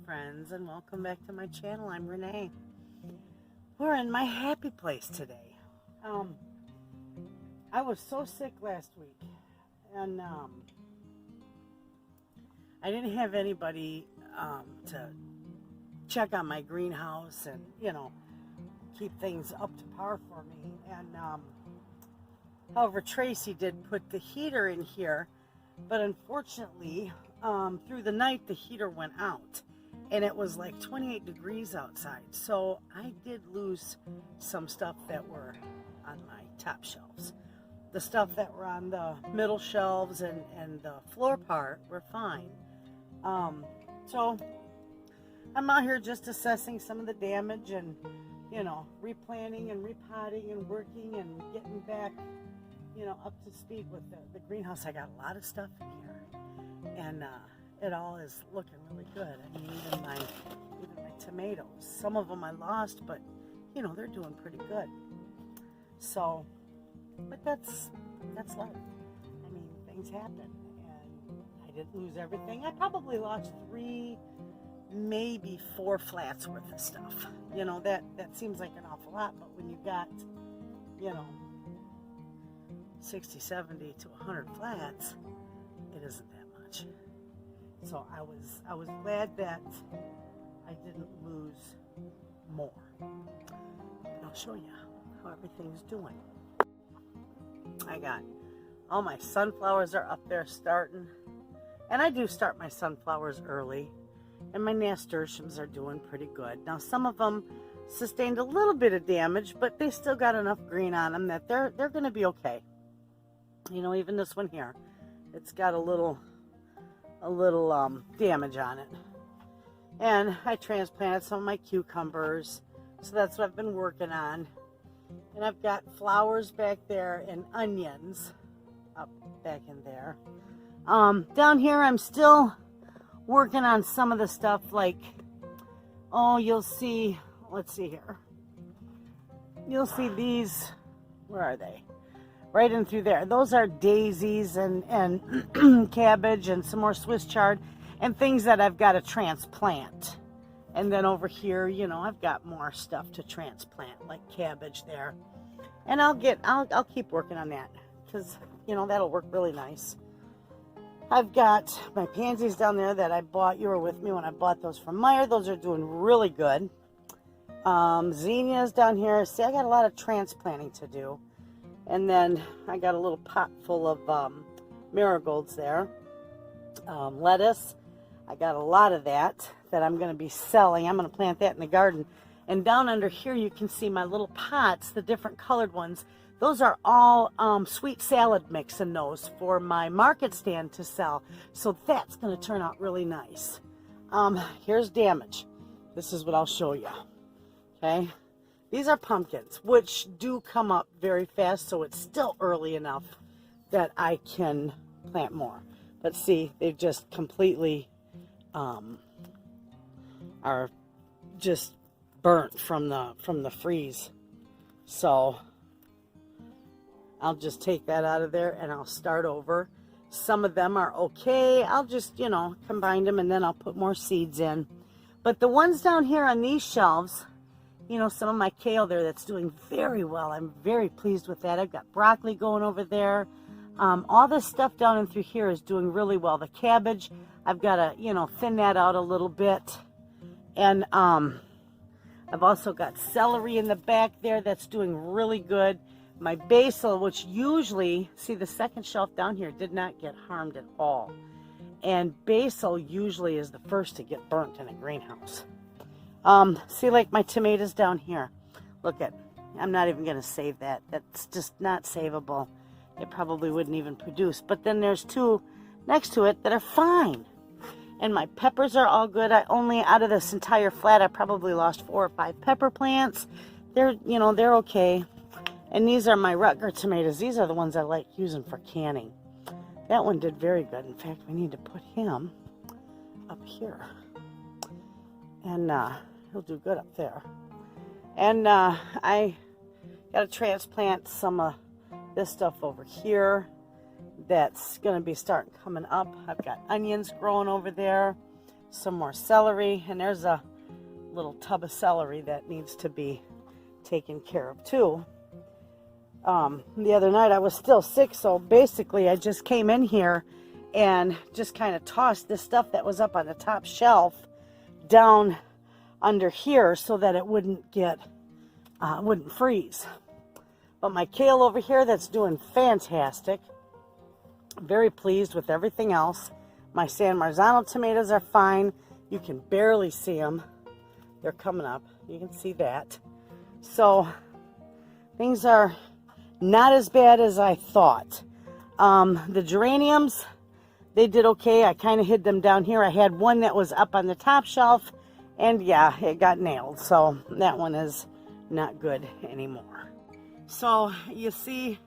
friends, and welcome back to my channel. I'm Renee. We're in my happy place today. I was so sick last week, and I didn't have anybody to check on my greenhouse and, you know, keep things up to par for me. And however, Tracy did put the heater in here, but unfortunately, through the night, the heater went out, and it was like 28 degrees outside. So I did lose some stuff that were on my top shelves. The stuff that were on the middle shelves and the floor part were fine. So I'm out here just assessing some of the damage and, you know, replanting and repotting and working and getting back, you know, up to speed with the greenhouse. I got a lot of stuff in here, and it all is looking really good. I mean, even my tomatoes, some of them I lost, but you know, they're doing pretty good. So, but that's life. I mean, things happen, and I didn't lose everything. I probably lost 3, maybe 4 flats worth of stuff. You know, that seems like an awful lot, but when you got, you know, 60, 70 to 100 flats, it isn't that much. So I was glad that I didn't lose more. And I'll show you how everything's doing. I got all my sunflowers are up there starting, and I do start my sunflowers early, and my nasturtiums are doing pretty good. Now some of them sustained a little bit of damage, but they still got enough green on them that they're going to be okay. You know, even this one here, it's got a little damage on it. And I transplanted some of my cucumbers, so that's what I've been working on. And I've got flowers back there and onions up back in there. Down here, I'm still working on some of the stuff like, oh, you'll see, let's see here. You'll see these, where are they? Right in through there. Those are daisies and cabbage and some more Swiss chard and things that I've got to transplant. And then over here, you know, I've got more stuff to transplant, like cabbage there. And I'll keep working on that, because, you know, that'll work really nice. I've got my pansies down there that I bought. You were with me when I bought those from Meyer. Those are doing really good. Zinnias down here. See, I got a lot of transplanting to do. And then I got a little pot full of marigolds there. Lettuce, I got a lot of that I'm going to be selling. I'm going to plant that in the garden. And down under here you can see my little pots, the different colored ones. Those are all sweet salad mix in those for my market stand to sell. So that's going to turn out really nice. Here's damage. This is what I'll show you. Okay. These are pumpkins, which do come up very fast, so it's still early enough that I can plant more. But see, they've just completely are just burnt from the freeze. So I'll just take that out of there and I'll start over. Some of them are okay. I'll just, you know, combine them and then I'll put more seeds in. But the ones down here on these shelves, you know, some of my kale there that's doing very well. I'm very pleased with that. I've got broccoli going over there. All this stuff down and through here is doing really well. The cabbage, I've got to, you know, thin that out a little bit. And I've also got celery in the back there that's doing really good. My basil, which usually, see the second shelf down here did not get harmed at all. And basil usually is the first to get burnt in a greenhouse. See, like my tomatoes down here. Look at, I'm not even going to save that. That's just not savable. It probably wouldn't even produce. But then there's 2 next to it that are fine. And my peppers are all good. I only, out of this entire flat, I probably lost 4 or 5 pepper plants. They're, you know, they're okay. And these are my Rutger tomatoes. These are the ones I like using for canning. That one did very good. In fact, we need to put him up here. And he'll do good up there. And I got to transplant some of this stuff over here. That's going to be starting coming up. I've got onions growing over there. some more celery, and there's a little tub of celery that needs to be taken care of too. The other night I was still sick, so basically I just came in here and just kind of tossed this stuff that was up on the top shelf down under here so that it wouldn't freeze. But my kale over here, that's doing fantastic. Very pleased with everything else. My San Marzano tomatoes are fine. You can barely see them. They're coming up. You can see that. So things are not as bad as I thought. The geraniums, they did okay. I kind of hid them down here. I had one that was up on the top shelf, and yeah, it got nailed. So that one is not good anymore. So you see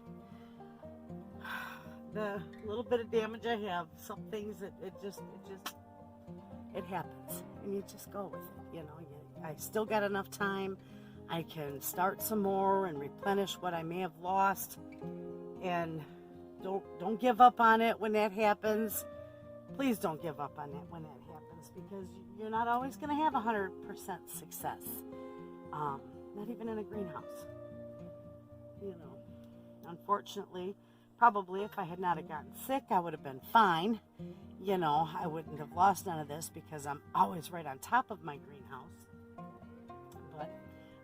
the little bit of damage I have. Some things that it happens, and you just go with it. You know, I still got enough time. I can start some more and replenish what I may have lost, and don't give up on it when that happens. Please don't give up on it when that happens, because you're not always going to have 100% success. Not even in a greenhouse. You know, unfortunately, probably if I had not have gotten sick, I would have been fine. You know, I wouldn't have lost none of this because I'm always right on top of my greenhouse. But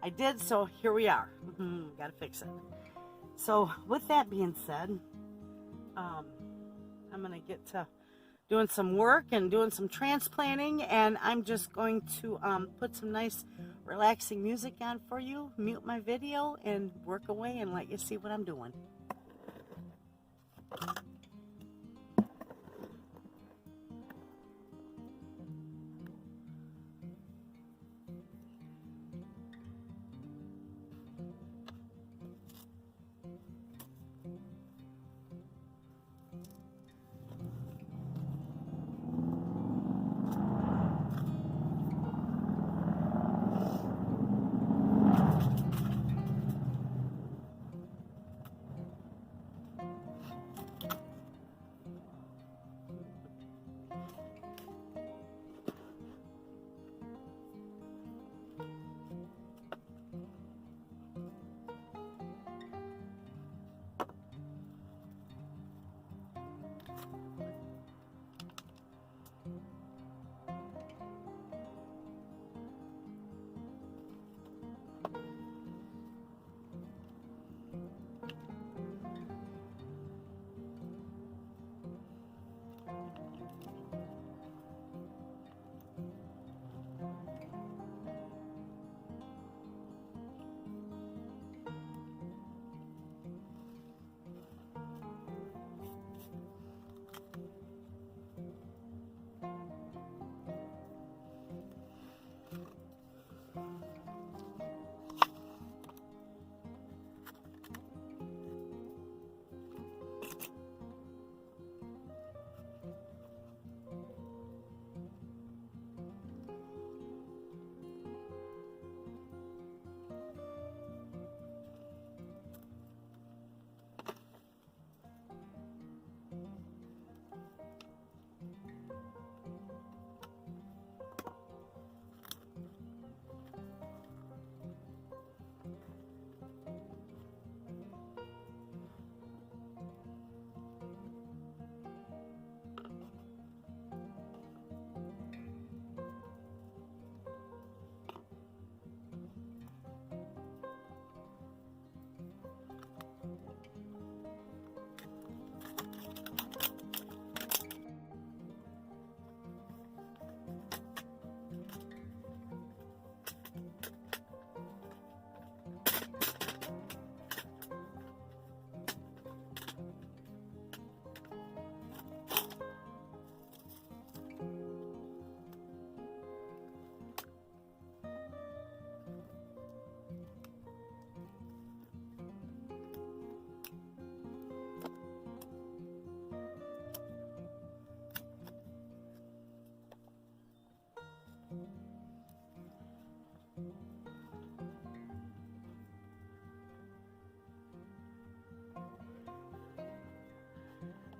I did, so here we are. Gotta fix it. So with that being said, I'm gonna get to doing some work and doing some transplanting, and I'm just going to put some nice relaxing music on for you, mute my video, and work away and let you see what I'm doing.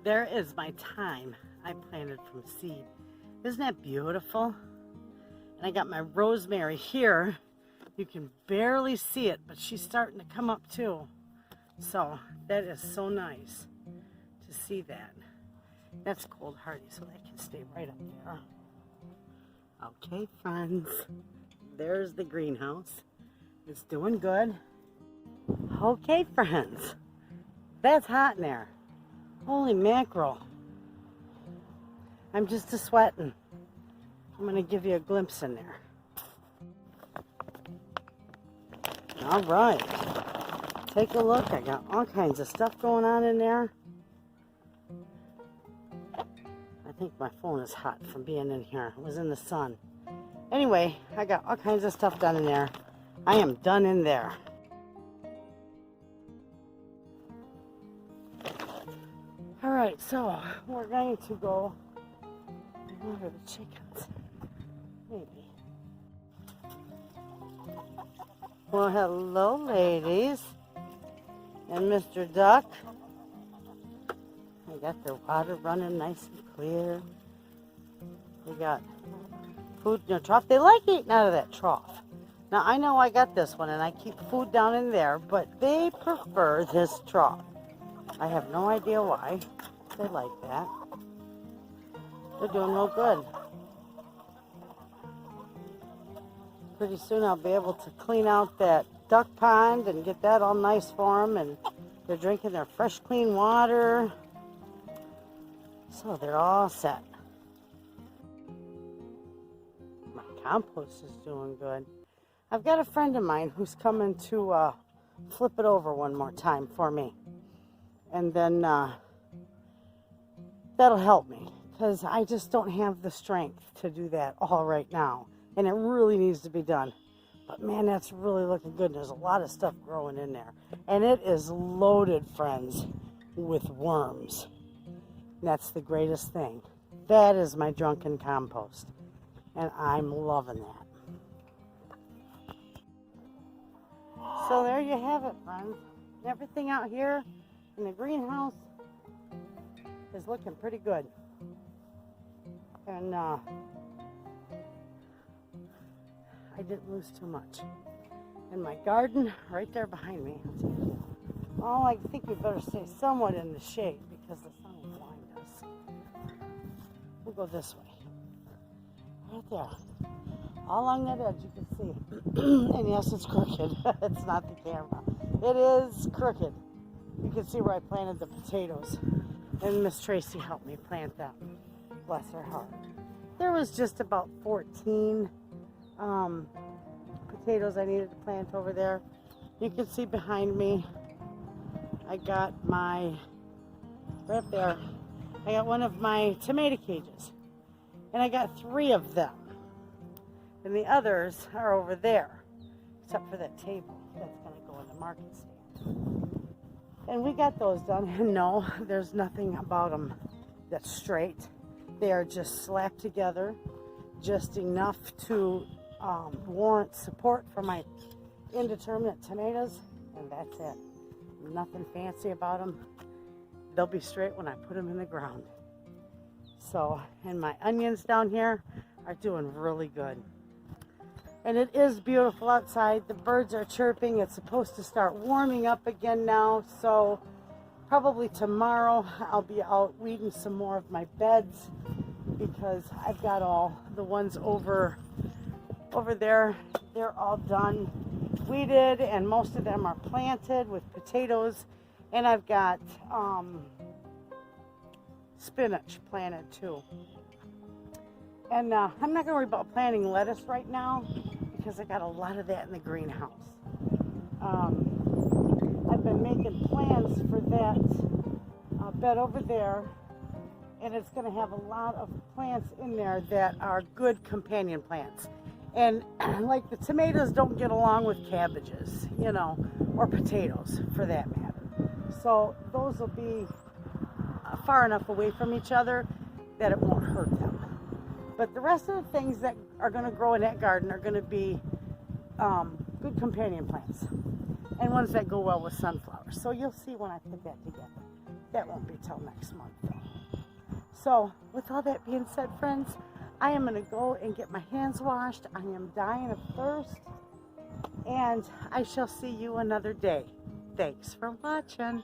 There is my thyme I planted from seed. Isn't that beautiful? And I got my rosemary here. You can barely see it, but she's starting to come up too. So that is so nice to see that. That's cold hardy, so that can stay right up there. Okay, friends, there's the greenhouse. It's doing good. Okay, friends, that's hot in there. Holy mackerel. I'm just a-sweating. I'm going to give you a glimpse in there. All right. Take a look. I got all kinds of stuff going on in there. I think my phone is hot from being in here. It was in the sun. Anyway, I got all kinds of stuff done in there. I am done in there. All right, so we're going to go over the chickens. Maybe. Well, hello, ladies. And Mr. Duck. They got their water running nice and clear. They got food in their trough. They like eating out of that trough. Now, I know I got this one, and I keep food down in there, but they prefer this trough. I have no idea why they like that. They're doing real good. Pretty soon I'll be able to clean out that duck pond and get that all nice for them, and they're drinking their fresh, clean water. So they're all set. My compost is doing good. I've got a friend of mine who's coming to flip it over one more time for me. And then that'll help me, because I just don't have the strength to do that all right now. And it really needs to be done. But man, that's really looking good. There's a lot of stuff growing in there. And it is loaded, friends, with worms. And that's the greatest thing. That is my drunken compost. And I'm loving that. So there you have it, friends. Everything out here in the greenhouse is looking pretty good. And I didn't lose too much. And my garden right there behind me. Oh, I think we better stay somewhat in the shade because the sun will blind us. We'll go this way. Right there. All along that edge you can see. And yes, it's crooked. It's not the camera. It is crooked. You can see where I planted the potatoes. And Miss Tracy helped me plant them. Bless her heart. There was just about 14 potatoes I needed to plant over there. You can see behind me, I got my, right there, I got one of my tomato cages. And I got 3 of them. And the others are over there, except for that table that's going to go in the market stand. And we got those done. And no, there's nothing about them that's straight. They are just slapped together, just enough to warrant support for my indeterminate tomatoes, and that's it. Nothing fancy about them. They'll be straight when I put them in the ground. So, and my onions down here are doing really good. And it is beautiful outside. The birds are chirping. It's supposed to start warming up again now, so probably tomorrow I'll be out weeding some more of my beds, because I've got all the ones over there, they're all done weeded, and most of them are planted with potatoes, and I've got spinach planted too. And I'm not going to worry about planting lettuce right now because I got a lot of that in the greenhouse. I've been making plans for that bed over there, and it's going to have a lot of plants in there that are good companion plants. And like the tomatoes don't get along with cabbages, you know, or potatoes for that matter. So those will be far enough away from each other that it won't hurt them. But the rest of the things that are going to grow in that garden are going to be good companion plants. And ones that go well with sunflowers. So you'll see when I put that together. That won't be till next month though. So with all that being said, friends, I am going to go and get my hands washed. I am dying of thirst. And I shall see you another day. Thanks for watching.